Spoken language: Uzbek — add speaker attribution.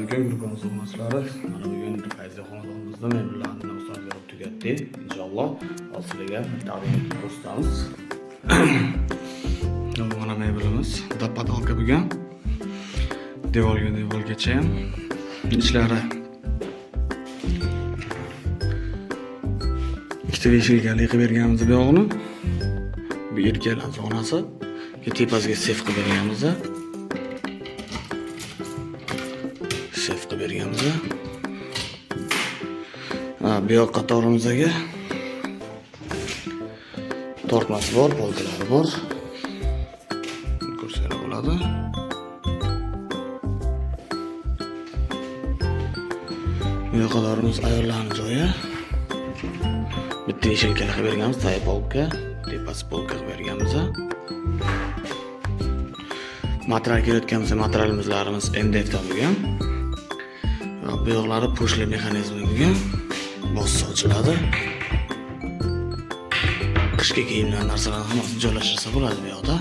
Speaker 1: aka, grupamiz o'rnashlari. Mana bugun qaysi xonadonimizda mebellarni nosozlik berib tugatdik. Inshaalloh sizlarga taqdim etib ko'rsatamiz. Mana mebelimiz dapadalka bo'lgan. Devorgacha ham ichlari ikkita beshikali qilib berganmiz bu yog'ini. Bu erkaklar zonasi. Tepasiga sef qilib berganmiz. Sef qilib berganmiz. Bu yoq qatorimizga tortmasi bor, polkalari bor. Ko'rsanglar bo'ladi. Bu yoq qatorimiz ayollarning joyi. Bitta yeshelkali qilib berganmiz, tay polka, tepasi polka qilib berganmiz. Material kelayotganimiz materialimizlarimiz MDF bo'lgan. Bu yoqlari po'shli mexanizmi bo'lgan. Bossa ochiladi. Qishga kiyimlar narsalarni hammasini joylashtirsa bo'ladi bu yoqda.